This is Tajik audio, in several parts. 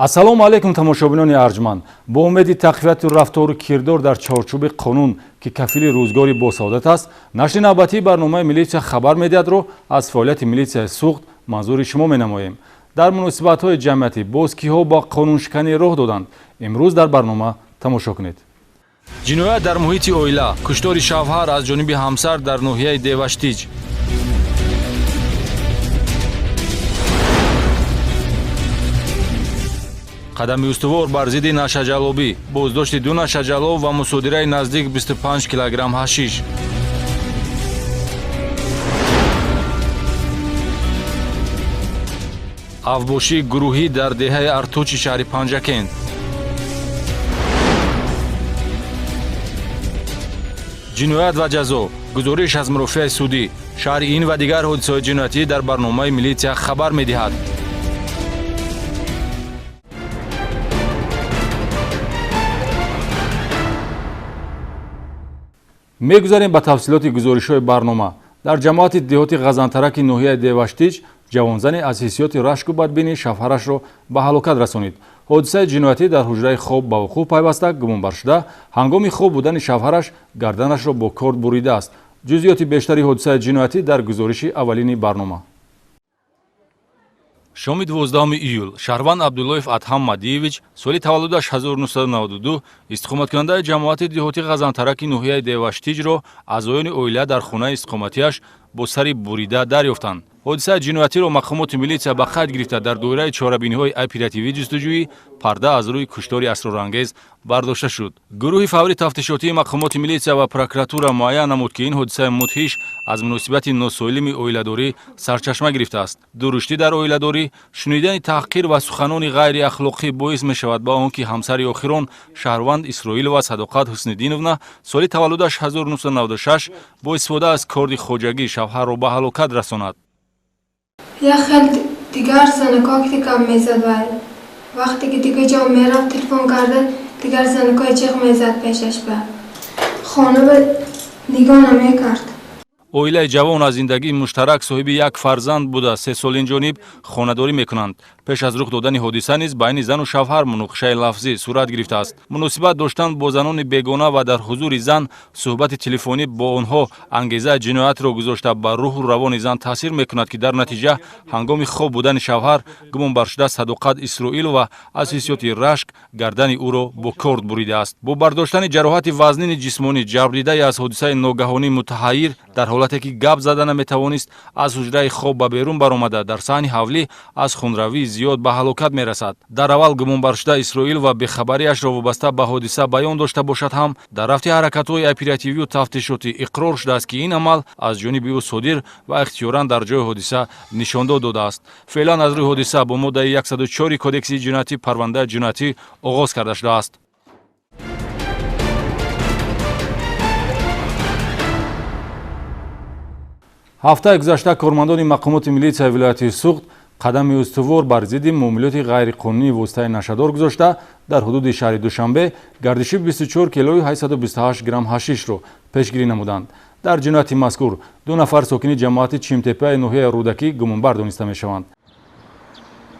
ассалому алайкум тамошобинони арҷманд. Бо умеди тақвияти рафтору кирдор дар чорчӯби қонун ки кафили рӯзгори босаодат аст, нашри навбатии барномаи милитсия хабар медиҳадро аз фаъолияти милитсияи суғд манзури шумо менамоем. дар муносибатҳои ҷамъиятӣ боз киҳо ба қонуншиканӣ роҳ доданд? имрӯз дар барнома тамошо кунед. ҷиноят дар муҳити оила, куштори шавҳар аз ҷониби ҳамсар дар ноҳияи Деваштиҷ. қадами устувор бар зидди нашаҷалобӣ, боздошти 2 нашаҷалоб ва мусодираи наздик 25 килограмм ҳашиш. авбошии гурӯҳӣ дар деҳаи Артучи шаҳри Панҷакент. ҷиноят ва ҷазо, гузориш аз мурофиаи судӣ. шаҳри ин ва дигар ҳодисаҳои ҷиноятӣ дар барномаи милитсия хабар медиҳад. мегузарем ба тафсилоти гузоришҳои барнома. дар ҷамоати деҳоти ғазантараки ноҳияи Деваштиҷ ҷавонзане аз ҳиссиёти рашку бадбинӣ шавҳарашро ба ҳалокат расонид. ҳодисаи ҷиноятӣ дар ҳуҷраи хоб ба вуқӯъ пайваста гумонбаршуда ҳангоми хоб будани шавҳараш гарданашро бо корд буридааст. ҷузъиёти бештари ҳодисаи ҷиноятӣ дар гузориши аввалини барнома. шоми 12 июл шаҳрванд Абдуллоев Адҳам Мадиевич соли таваллудаш 1992 истиқоматкунандаи ҷамоати деҳоти ғазантараки ноҳияи Деваштиҷро аъзоёни оила дар хонаи истиқоматиаш бо сари бурида дарёфтанд. ҳодисаи ҷиноятиро мақомоти милитсия ба қайд гирифта дар доираи чорабиниҳои оперативии ҷустуҷӯӣ парда аз рӯи куштори асрорангез бардошта шуд. гурӯҳи фаври тафтишотии мақомоти милитсия ва прокуратура муайян намуд ки ин ҳодисаи мудҳиш аз муносибати носолими оиладорӣ сарчашма гирифтааст. дуруштӣ дар оиладорӣ шунидани таҳқир ва суханони ғайриахлоқӣ боис мешавад ба он ки ҳамсари охирон шаҳрванд Исроилова Садоқат Ҳусниддиновна соли таваллудаш 1996 бо истифода аз корди хоҷагӣ шавҳарро ба ҳалокат расонад. Я хеле дигар занакоки кам мезад вай. Вақте ки дига ҷо мерафт телефон карда, дигар занакои чех мезад пешаш ба. Хона ба нигоҳ намекард. оилаи ҷавон аз зиндагии муштарак соҳиби як фарзанд буда 3 солинҷониб хонадорӣ мекунанд. пеш аз рух додани ҳодиса низ байни зану шавҳар муноқишаи лафзӣ сурат гирифтааст. муносибат доштан бо занони бегона ва дар ҳузури зан суҳбати телефонӣ бо онҳо ангезаи ҷиноятро гузошта ба рӯҳу равони зан таъсир мекунад ки дар натиҷа ҳангоми хоб будани шавҳар гумонбаршуда Садоқат Исроилова аз ҳиссиёти рашк гардани ӯро бо корд буридааст. бо бардоштани ҷароҳати вазнини ҷисмонӣ ҷабрдидае аз ҳодисаи ногаҳонӣ мутаҳайир дар ҳолате ки гап зада наметавонист аз ҳуҷраи хоб ба берун баромада дар саҳни ҳавлӣ аз хунравии зиёд ба ҳалокат мерасад. дар аввал гумонбаршуда Исроилова бехабариашро вобаста ба ҳодиса баён дошта бошад ҳам дар рафти ҳаракатҳои оперативию тафтишотӣ иқрор шудааст ки ин амал аз ҷониби ӯ содир ва ихтиёран дар ҷои ҳодиса нишондод додааст. феълан аз рӯи ҳодиса бо моддаи 104 кодекси ҷиноятӣ парвандаи ҷиноятӣ оғоз карда шудааст. ҳафтаи гузашта кормандони мақомоти милитсияи вилояти суғд қадами устувор бар зидди муомилоти ғайриқонунии воситаи нашадор гузошта дар ҳудуди шаҳри Душанбе гардиши 24 килои 828 грамм ҳашишро пешгирӣ намуданд. дар ҷинояти мазкур 2 нафар сокини ҷамоати Чимтепаи ноҳияи Рӯдакӣ гумонбар дониста мешаванд.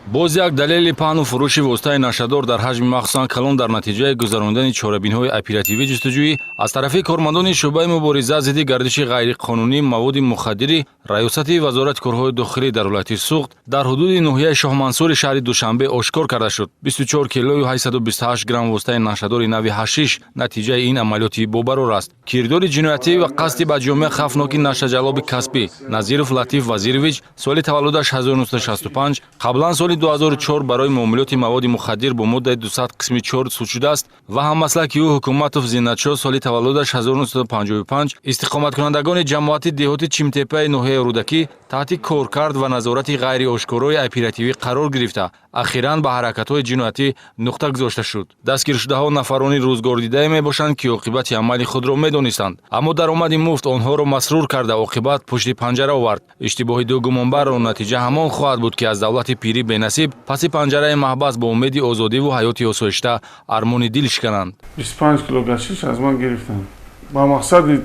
боз як далели паҳну фурӯши воситаи нашадор дар ҳаҷми махсусан калон дар натиҷаи гузарондани чорабиниҳои оперативии ҷустуҷӯӣ аз тарафи кормандони шӯъбаи мубориза зидди гардиши ғайриқонунии маводи мухаддири раёсати вазорати корҳои дохилӣ дар вилояти суғд дар ҳудуди ноҳияи Шоҳмансури шаҳри Душанбе ошкор карда шуд. 24 килои 828 грамм воситаи нашадори нави ҳашиш натиҷаи ин амалиёти бобарор аст. кирдори ҷиноятӣ ва қасди ба ҷомеа хавфноки нашаҷалоби касбӣ Назиров Латиф Вазирович соли таваллудаш 1965 қаблан соли 2004 барои муомилоти маводи мухаддир бо моддаи 200 қисми 4 суд шудааст ва ҳаммаслаки ӯ Ҳукуматов Зиннатшо соли таваллудаш 1955 истиқоматкунандагони ҷамоати деҳоти Чимтепаи ноҳияи Рӯдакӣ таҳти коркард ва назорати ғайриошкорои оперативӣ қарор гирифта ахиран ба ҳаракатҳои ҷиноятӣ нуқта гузошта шуд. дастгиршудаҳо нафарони рӯзгордидае мебошанд ки оқибати амали худро медонистанд, аммо даромади муфт онҳоро масрур карда оқибат пушти панҷара овард. иштибоҳи ду гумонбарро натиҷа ҳамон хоҳад буд ки аз давлати пирӣ бенасиб паси панҷараи маҳбас бо умеди озодиву ҳаёти осоишта армони дил шикананд. 25 кило гашиш аз ман гирифтанд. ба мақсади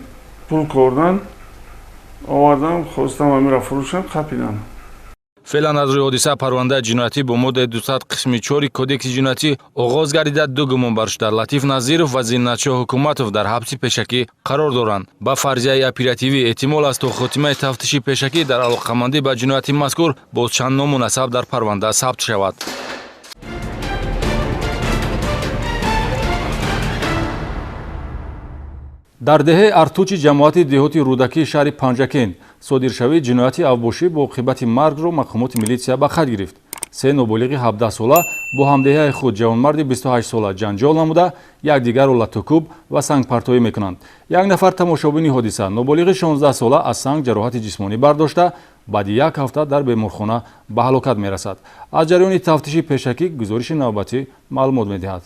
пул кордан овардам, хостам амира фурӯшам, қапидан. феълан аз рӯи ҳодиса парвандаи ҷиноятӣ бо моддаи 200 қисми 4 кодекси ҷиноятӣ оғоз гардида ду гумонбаршуда Латиф Назиров ва Зиннатшоҳ Ҳукуматов дар ҳабси пешакӣ қарор доранд. Ба фарзияи оперативӣ эҳтимол аст то хотимаи тафтиши пешакӣ дар алоқамандӣ ба ҷинояти мазкур боз чанд ному насаб дар парванда сабт шавад. дар деҳаи артучи ҷамоати деҳоти рӯдакии шаҳри Панҷакент содиршавии ҷинояти авбошӣ бо оқибати маргро мақомоти милитсия ба хат гирифт. се ноболиғи 17-сола бо ҳамдеҳаи худ ҷавонмарди 28-сола ҷанҷол намуда якдигарро латукуб ва сангпартоӣ мекунанд. Як нафар тамошобини ҳодиса ноболиғи 16-сола аз санг ҷароҳати ҷисмонӣ бардошта баъди як ҳафта дар беморхона ба ҳалокат мерасад. аз ҷараёни тафтиши пешакӣ гузориши навбатӣ маълумот медиҳад.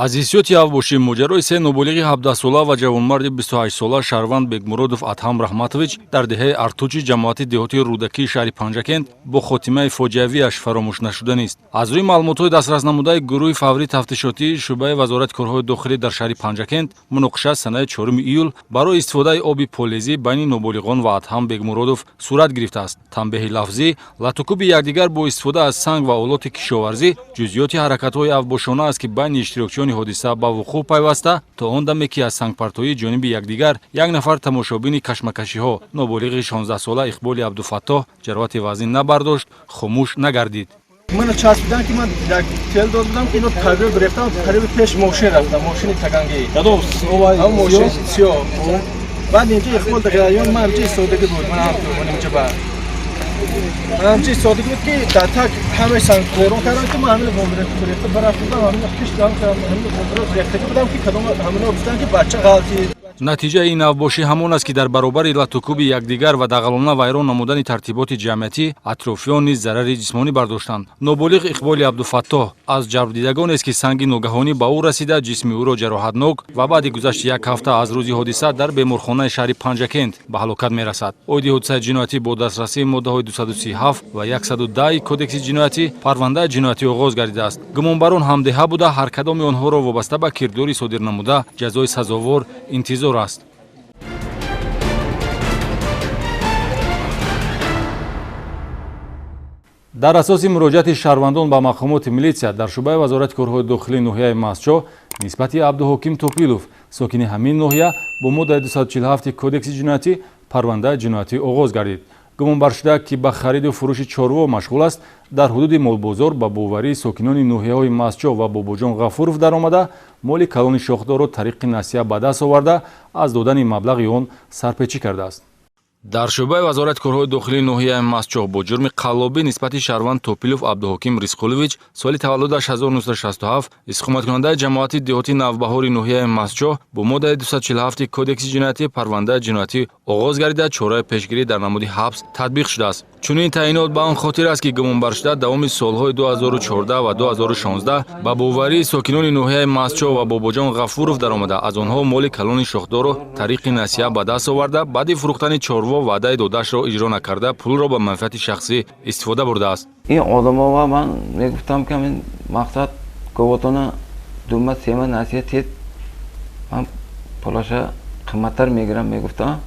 аз ҳиссиёти авбошӣ моҷарои се ноболиғи 17-сола ва ҷавонмарди 28-сола Шарванд Бегмуродов Адҳам Раҳматович дар деҳаи артучи ҷамоати деҳоти рӯдакии шаҳри Панҷакент бо хотимаи фоҷиавиаш фаромӯш нашуда нест. аз рӯи маълумотҳои дастраснамудаи гурӯҳи фаврии тафтишотии шӯъбаи вазорати корҳои дохилӣ дар шаҳри Панҷакент муноқиша санаи 4 июл барои истифодаи оби полезӣ байни ноболиғон ва Адҳам Бегмуродов сурат гирифтааст. танбеҳи лафзӣ, латукуби якдигар бо истифода аз санг ва олоти кишоварзӣ ҷузъиёти ҳаракатҳои авбошона аст ки байни иштирокчиёни ҳодиса ба вуқӯъ пайваста то он даме ки аз сангпартоии ҷониби якдигар як нафар тамошобини кашмакашиҳо ноболиғи 16-сола Иқболи Абдуфаттоҳ ҷароҳати вазнин набардошт, хомӯш нагардид. من چسبیدن که من یک تل داد بودم که اینو قریب گرفتم قریب پیش ماشین رفتم ماشین تگانگی هم ماشین سیاه بعد اینجا اخبار دقیقیان من همچه سادگی بود من هم تو من اینجا بعد من همچه سادگی بود که در تک همه سنگ کورون کردن که من همین گرفته برفتم همین پیش دارم کردم همین گرفته بودم که کدام همین گفتن که بچه غلطی натиҷаи ин авбошӣ ҳамон аст ки дар баробари латукуби якдигар ва дағалона вайрон намудани тартиботи ҷамъиятӣ атрофиён низ зарари ҷисмонӣ бардоштанд. ноболиғ Иқболи Абдуфаттоҳ аз ҷабрдидагонест ки санги ногаҳонӣ ба ӯ расида ҷисми ӯро ҷароҳатнок ва баъди гузашти як ҳафта аз рӯзи ҳодиса дар беморхонаи шаҳри Панҷакент ба ҳалокат мерасад. оиди ҳодисаи ҷиноятӣ бо дастрасии моддаҳои 237 ва 110 кодекси ҷиноятӣ парвандаи ҷиноятӣ оғоз гардидааст. гумонбарон ҳамдеҳа буда ҳар кадоми онҳоро вобаста ба кирдори содирнамуда ҷазои сазовор интизор است. дар асоси муроҷиати шаҳрвандон ба мақомоти милитсия дар шӯъбаи вазорати корҳои дохилии ноҳияи Мастчо нисбати Абдуҳоким Топилов сокини ҳамин ноҳия бо моддаи 247 кодекси ҷиноятӣ парвандаи ҷиноятӣ оғоз гардид. гумонбаршуда ки ба хариду фурӯши чорво машғул аст дар ҳудуди молбозор ба боварии сокинони ноҳияҳои Мастчо ва Бобоҷон Ғафуров даромада моли калони шохдорро тариқи насия ба даст оварда аз додани маблағи он сарпечӣ кардааст. дар шӯъбаи вазорати корҳои дохилии ноҳияи Мастчо бо ҷурми қаллобӣ нисбати Шаҳрванд Топилов Абдуҳоким Рисқулович соли таваллудаш 1967 иstiqomatkunandaи ҷамоати деҳоти навбаҳори ноҳияи Мастчо бо моддаи 247 кодекси ҷиноятӣ парвандаи ҷиноятӣ оғоз гардида чораи пешгирӣ дар намуди ҳабс татбиқ шудааст. чунин таъинот ба он хотир аст ки гумонбаршуда давоми солҳои 2014 ва 2016 ба боварии сокинони ноҳияи Мастчо ва Бобоҷон Ғафуров даромада аз онҳо моли калони шохдорро тариқи насия ба даст оварда баъди фурӯхтани чорво ваъдаи додашро иҷро накарда пулро ба манфиати шахсӣ истифода бурдааст. این آدما و من میگفتم که من مقصد گواتونه دومه سیمه نصیحت هید من پولاشه قیمتتر میگیرم میگفتم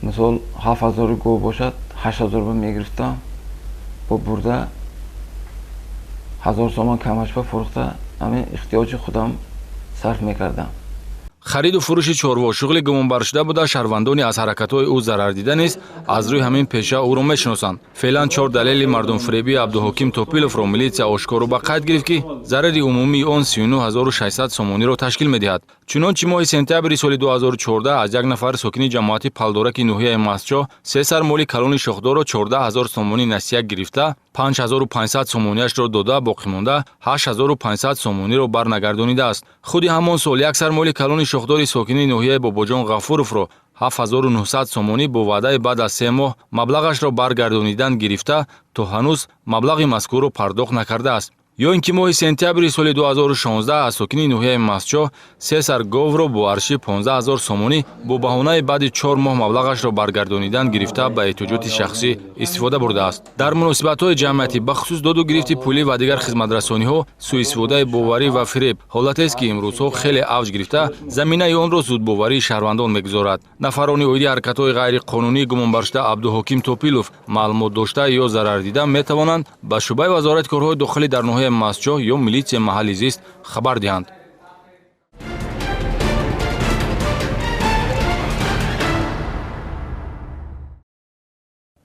مثال 7000 گو باشد 8000 میگرفتم با برده 1000 تومان کمش به فروخته همین احتیاج خودم صرف میکردم. хариду фурӯши чорво шуғли гумонбаршуда буда шаҳрвандони аз ҳаракатҳои ӯ зарар дида низ аз рӯи ҳамин пеша ӯро мешиносанд. феълан 4 далели мардумфуребии Абдуҳоким Топиловро милитсия ошкоро ба қайд гирифт ки зарари умумии он 39600 сомониро ташкил медиҳад. чунончи моҳи сентябри соли 2014 аз як нафар сокини ҷамоати палдораки ноҳияи Мастчо 3 сар моли калони шохдорро 14000 сомонӣ насия гирифта 5500 сомонияшро дода боқимонда 8500 сомониро барнагардонидааст. худи ҳамон сол як сар моли калони шохдори сокини ноҳияи Бобоҷон Ғафуровро 7900 сомонӣ бо ваъдаи баъд аз 3 моҳ маблағашро баргардонидан гирифта то ҳанӯз маблағи мазкурро пардохт накардааст. ё ин ки моҳи сентябри соли 2016 аз сокини ноҳияи Масчоҳ 3 сар govро бо арши 15000 сомонӣ бо баҳонаи баъди 4 моҳ маблағашро баргардонидан гирифта ба эҳтиёҷоти шахсӣ истифода бурдааст. Дар муносибатҳои ҷамъиятӣ бахусус доду гирифти пулӣ ва дигар хизматрасониҳо сӯистифодаи боварӣ ва фиреб ҳолатест ки имрӯзҳо хеле авҷ гирифта заминаи онро зудбоварии шаҳрвандон мегузорад. Нафарони оиди ҳаракатҳои ғайриқонунӣ гумонбаршуда Абдуҳоким Топилов маълумот дошта ё зарар дида метавонанд ба шӯъбаи вазорати корҳои дохилӣ дар ноҳияи Масчоҳ ё милитсияи маҳаллии зист хабар диҳанд.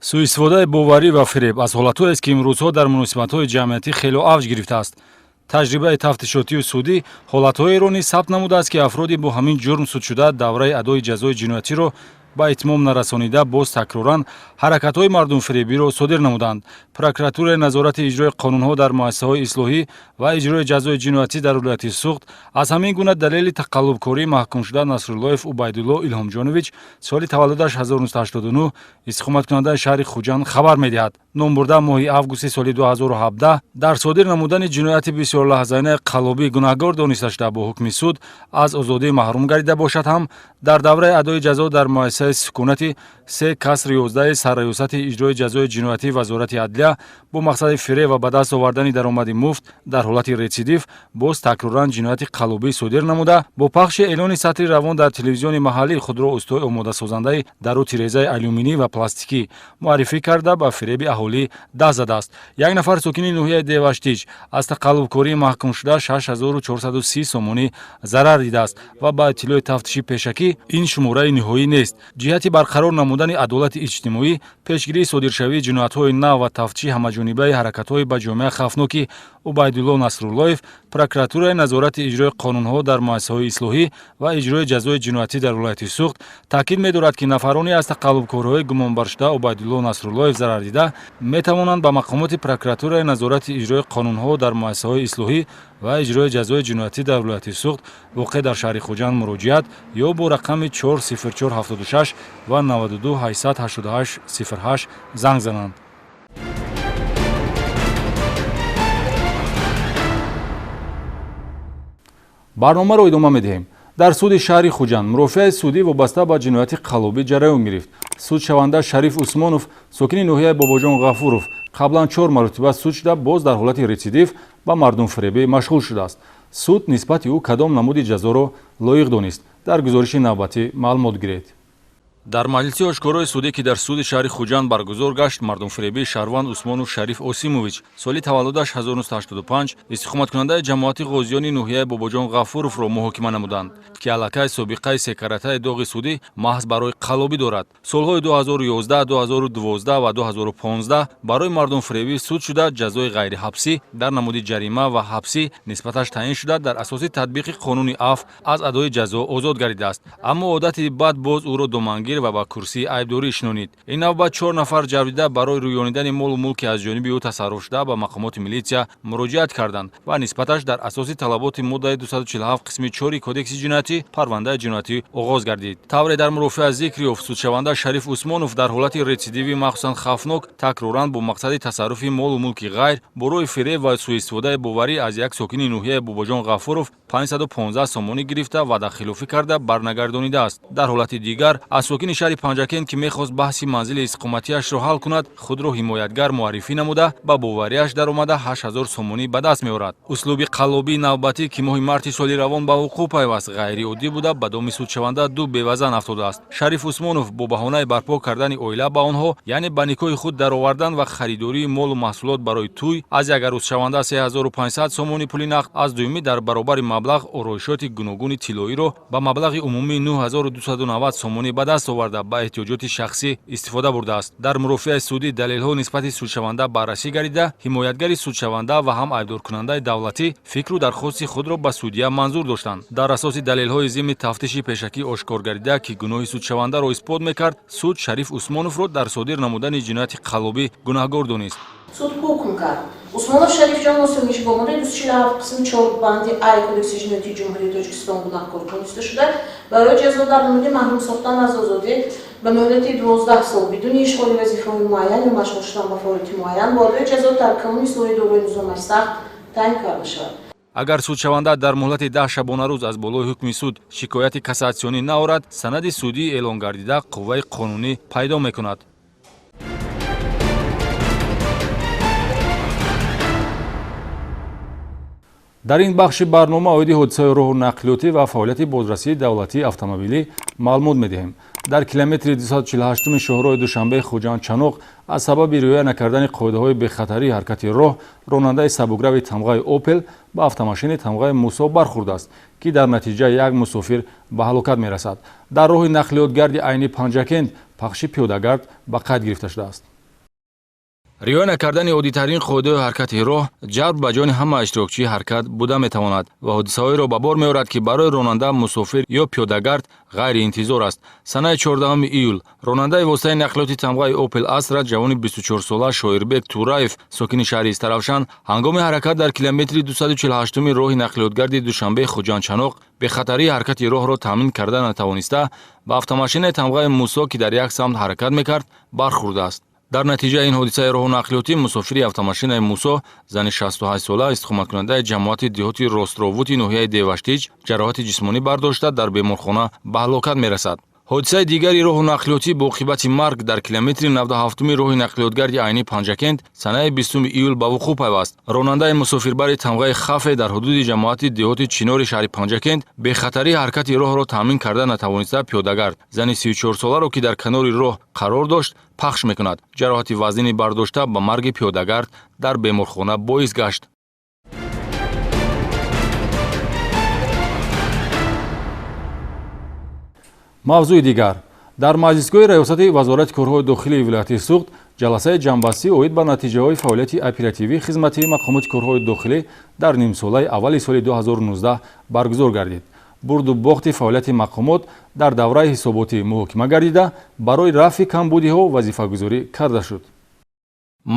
сӯистифодаи боварӣ ва фиреб аз ҳолатҳоест ки имрӯзҳо дар муносибатҳои ҷамъиятӣ хело авҷ гирифтааст. таҷрибаи тафтишотию судӣ ҳолатҳоеро низ сабт намудааст ки афроди бо ҳамин ҷурм судшуда давраи адои ҷазои ҷиноятиро ба итмом нарасонида боз такроран ҳаракатҳои мардумфиребиро содир намуданд. Прокуратураи назорати иҷрои қонунҳо дар муассисаҳои ислоҳӣ ва иҷрои ҷазои ҷиноятӣ дар вилояти Суғд аз ҳамин гуна далели тақаллубкории маҳкумшуда Насруллоев Убайдулло Илҳомҷонович соли таваллудаш 1989 истиқоматкунандаи шаҳри Хуҷанд хабар медиҳад. Ном бурда моҳи августи соли 2017 дар содир намудани ҷинояти бисёрлаҳзаинаи қаллобӣ гунаҳгор дониста шуда бо ҳукми суд аз озодӣ маҳрум гардида бошад ҳам дар давраи адои ҷазо дар муассисаи сукунати 3 каср 11 Сарраёсати иҷрои ҷазои ҷиноятӣ Вазорати адлия бо мақсади фиреб ва ба даст овардани даромади муфт дар ҳолати рецидив боз такроран ҷинояти қаллобӣ содир намуда бо пахши эълони сатри равон дар телевизиони маҳаллӣ худро устои омодасозандаи дару тирезаи алюминӣ ва пластикӣ муаррифӣ карда ба фиреби аҳолӣ даст задааст. Як нафар сокини ноҳияи Деваштич аз тақаллубкории маҳкумшуда 6430 сомонӣ зарар дидааст ва ба иттилои тафтиши пешакӣ ин шумораи ниҳоӣ нест. ҷиҳати барқарор намудани адолати иҷтимоӣ, пешгирии содиршавии ҷиноятҳои нав ва тафтиши ҳамаҷонибаи ҳаракатҳои ба ҷомеа хавфноки Убайдулло Насруллоев, прокуратураи назорати иҷрои қонунҳо дар муассисаҳои ислоҳӣ ва иҷрои ҷазои ҷиноятӣ дар вилояти Суғд таъкид медорад, ки нафарони аз тақаллубкориҳои гумонбаршуда Убайдулло Насруллоев зарар дида метавонанд ба мақомоти прокуратураи назорати иҷрои қонунҳо дар муассисаҳои ислоҳӣ ва иҷрои ҷазои ҷиноятӣ дар вилояти Суғд воқеъ дар шаҳри Хуҷанд муроҷиат ё бо рақами 40476 ва 92 888 08 занг зананд. барномаро идома медиҳем. дар суди шаҳри Хуҷанд мурофиаи судӣ вобаста ба ҷинояти қаллобӣ ҷараён гирифт. Судшаванда Шариф Усмонов, сокини ноҳияи Бобоҷон Ғафуров, қаблан 4 маротиба суд шуда боз дар ҳолати рецидив ба мардумфиребӣ машғул шудааст. суд нисбати ӯ кадом намуди ҷазоро лоиқ донист? дар гузориши навбатӣ маълумот гиред. дар маҷлиси ошкорои судӣ ки дар суди шаҳри Хуҷанд баргузор гашт, мардумфиребии шаҳрванд Усмонов Шариф Осимович соли таваллудаш 1985 истиқоматкунандаи ҷамоати ғозиёни ноҳияи Бобоҷон Ғафуровро муҳокима намуданд, ки аллакай собиқаи секаратаи доғи судӣ маҳз барои қаллобӣ дорад. солҳои 2011, 2012 ва 2015 барои мардумфиребӣ суд шуда ҷазои ғайриҳабсӣ дар намуди ҷарима ва ҳабсӣ нисбаташ таъин шуда дар асоси татбиқи қонуни афв аз адои ҷазо озод гардидааст. Аммо одати бад боз ӯро домангир ва ба курсии айбдорӣ ишнонид. ин навбат 4 нафар ҷаврида барои рӯёнидани молу мулки аз ҷониби ӯ тасарруф шуда ба мақомоти милитсия муроҷиат карданд ва нисбаташ дар асоси талаботи моддаи 247 қисми 4 кодекси ҷиноятӣ парвандаи ҷиноятӣ оғоз гардид. тавре дар мурофиа зикр ёфт, судшаванда Шариф Усмонов дар ҳолати рецидиви махсусан хавфнок такроран бо мақсади тасарруфи молу мулки ғайр бо роҳи фиреб ва сӯистифодаи боварӣ аз як сокини ноҳияи Бобоҷон Ғафуров 515 сомонӣ гирифта ваъдахилофӣ карда барнагардонидааст. дар ҳолати дигар аз сокини шаҳри Панҷакен ки мехост баҳси манзили истиқоматиашро ҳал кунад, худро ҳимоятгар муаррифӣ намуда ба бовариаш даромада 8000 сомонӣ ба даст меорад. услуби қаллобии навбатӣ ки моҳи марти соли равон ба вуқӯъ пайваст ғайриоддӣ буда ба доми судшаванда ду бевазан афтодааст. Шариф Усмонов бо баҳонаи барпо кардани оила ба онҳо, яъне ба никоҳи худ даровардан ва харидории молу маҳсулот барои тӯй аз як арӯзшаванда 3500 сомонӣ пули нақд, аз дуюмӣ дар баробари маблағ ороишоти гуногуни тиллоиро ба маблағи умумии 9290 сомонӣ ба даст оварда ба эҳтиёҷоти шахсӣ истифода бурдааст. дар мурофиаи судӣ далелҳо нисбати судшаванда баррасӣ гардида, ҳимоятгари судшаванда ва ҳам айбдоркунандаи давлатӣ фикру дархости худро ба судя манзур доштанд. дар асоси далелҳои зимни тафтиши пешакӣ ошкор гардида, ки гуноҳи судшавандаро исбот мекард, суд Шариф Усмоновро дар содир намудани ҷинояти қаллобӣ гунаҳгор донист. суд ҳукм кард Усмонов Шарифҷон Осимович бо моддаи 247 қисми 4 банди Ай кодекси ҷиноятии ҷумҳурии Тоҷикистон гунаҳкор дониста шуда барои ҷазо дар намуди маҳрум сохтан аз озодӣ ба муҳлати 12 сол бидуни ишғоли вазифаҳои муайян ё машғул шудан ба фаъолияти муайян бо адои ҷазо тарк камун ислоҳи дорои низомаш сахт تعیین کار میشود. агар судшаванда дар муҳлати 10 шабона рӯз аз болои ҳукми суд шикояти кассатсионӣ наорад, санади судӣ эълон гардида қувваи қонунӣ пайдо мекунад. дар ин бахши барнома оиди ҳодисаи роҳу нақлиётӣ ва фаъолияти бозрасии давлатии автомобилӣ маълумот медиҳем. дар километри 248 шоҳроҳи душанбеи хуҷандчаноқ аз сабаби риоя накардани қоидаҳои бехатарии ҳаракати роҳ ронандаи сабукрави тамғаи опел ба автомошини тамғаи мусо бархӯрдааст, ки дар натиҷа як мусофир ба ҳалокат мерасад. дар роҳи нақлиётгарди айни панҷакент пахши пиёдагард ба қайд гирифта шудааст. риоя накардани оддитарин қоидаҳои ҳаракати роҳ ҷалб ба ҷони ҳама иштирокчии ҳаракат буда метавонад ва ҳодисаҳоеро ба бор меорад, ки барои ронанда, мусофир ё пиёдагард ғайриинтизор аст. санаи 14 июл ронандаи воситаи нақлиёти тамғаи опел асра ҷавони 24сола шоирбек тураев сокини шаҳри Истаравшан ҳангоми ҳаракат дар километри 248 роҳи нақлиётгарди душанбеи хуҷандчаноқ бехатарии ҳаракати роҳро таъмин карда натавониста ба автомошини тамғаи мусо, ки дар як самт ҳаракат мекард, бархӯрдааст. дар натиҷаи ин ҳодисаи роҳу нақлиётӣ мусофири автомошинаи мусо зани 68сола истиқоматкунандаи ҷамоати деҳоти ростровути ноҳияи деваштиҷ ҷароҳати ҷисмонӣ бардошта дар беморхона ба ҳалокат мерасад. ҳодисаи дигари роҳу нақлиётӣ бо оқибати марг дар километри 97 роҳи нақлиётгарди айни панҷакент санаи 20 июл ба вуқӯъ пайваст. ронандаи мусофирбари тамғаи хафе дар ҳудуди ҷамоати деҳоти чинори шаҳри панҷакент бехатарии ҳаракати роҳро таъмин карда натавониста пиёдагард зани 34соларо, ки дар канори роҳ қарор дошт, пахш мекунад. ҷароҳати вазнини бардошта ба марги пиёдагард дар беморхона боис гашт. мавзӯи дигар. дар маҷлисгоҳи раёсати вазорати корҳои дохилии вилояти Суғд ҷаласаи ҷамъбастӣ оид ба натиҷаҳои фаъолияти оперативии хизмати мақомоти корҳои дохилӣ дар нимсолаи аввали соли 2019 баргузор гардид. бурду бохти фаъолияти мақомот дар давраи ҳисоботӣ муҳокима гардида барои рафъи камбудиҳо вазифагузорӣ карда шуд.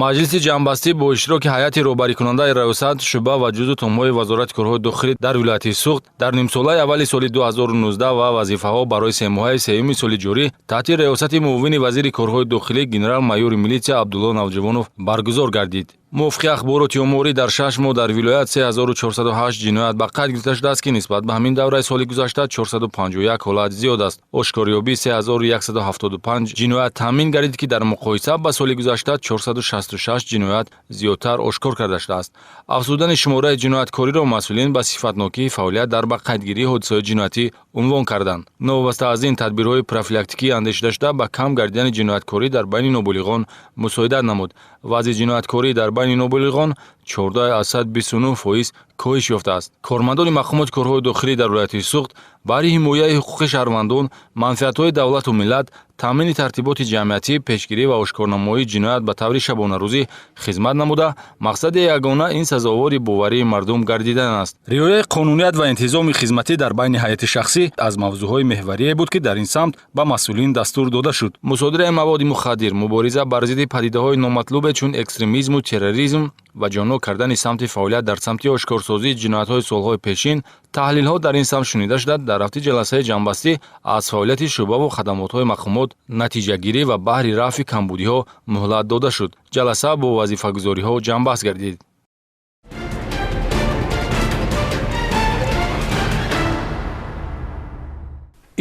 маҷлиси ҷамъбастӣ бо иштироки ҳайати роҳбарикунандаи раёсат, шуъба ва ҷузу томҳои вазорати корҳои дохилӣ дар вилояти Суғд дар нимсолаи аввали соли 2019 ва вазифаҳо барои семоҳаи сеюми соли ҷорӣ таҳти раёсати муовини вазири корҳои дохилӣ генерал-майёри милитсия Абдулло Навҷавонов баргузор гардид. мувофиқи ахбороти оморӣ дар 6 моҳ дар вилоят 3408 ҷиноят ба қайд гирифта шудааст, ки нисбат ба ҳамин давраи соли гузашта 451 ҳолат зиёд аст. ошкорёбии 3175 ҷиноят таъмин гардид, ки дар муқоиса ба соли гузашта 466 ҷиноят зиёдтар ошкор карда шудааст. афзудани шумораи ҷинояткориро масъулин ба сифатнокии фаъолият дар ба қайдгирии ҳодисаҳои ҷиноятӣ унвон карданд. новобаста аз ин тадбирҳои профилактикӣ андешида шуда ба кам гардидани ҷинояткорӣ дар байни ноболиғон мусоидат намуд. вазъи ҷинояткорӣ дар байни ноболиғон 14% коҳиш ёфтааст. кормандони мақомоти корҳои дохилӣ дар вилояти Суғд баҳри ҳимояи ҳуқуқи шаҳрвандон, манфиатҳои давлату миллат, таъмини тартиботи ҷамъиятӣ, пешгирӣ ва ошкорнамоии ҷиноят ба таври шабонарӯзӣ хизмат намуда, мақсади ягона ин сазовори боварии мардум гардидан аст. риояи қонуният ва интизоми хизматӣ дар байни ҳайати шахсӣ аз мавзӯъҳои меҳварие буд, ки дар ин самт ба масъулин дастур дода шуд. мусодираи маводи мухаддир, мубориза бар зидди падидаҳои номатлубе чун экстремизму терроризм ва ҷонҳо кардани самти фаъолият дар самти ошкорсозии ҷиноятҳои солҳои пешин, таҳлилҳо дар ин самт шунида шуда, дар рафти ҷаласаи ҷамъбастӣ аз фаъолияти шуъбаву хадамотҳои мақомот натиҷагирӣ ва баҳри рафъи камбудиҳо муҳлат дода шуд. ҷаласа бо вазифагузориҳо ҷамъбаст гардид.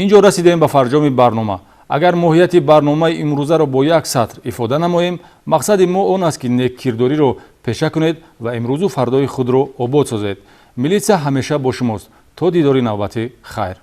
инҷо расидем ба фарҷоми барнома. агар моҳияти барномаи имрӯзаро бо як сатр ифода намоем, мақсади мо он аст, ки неккирдориро пеша кунед ва имрӯзу фардои худро обод созед. милитсия ҳамеша бо шумост. то дидори навбати хайр.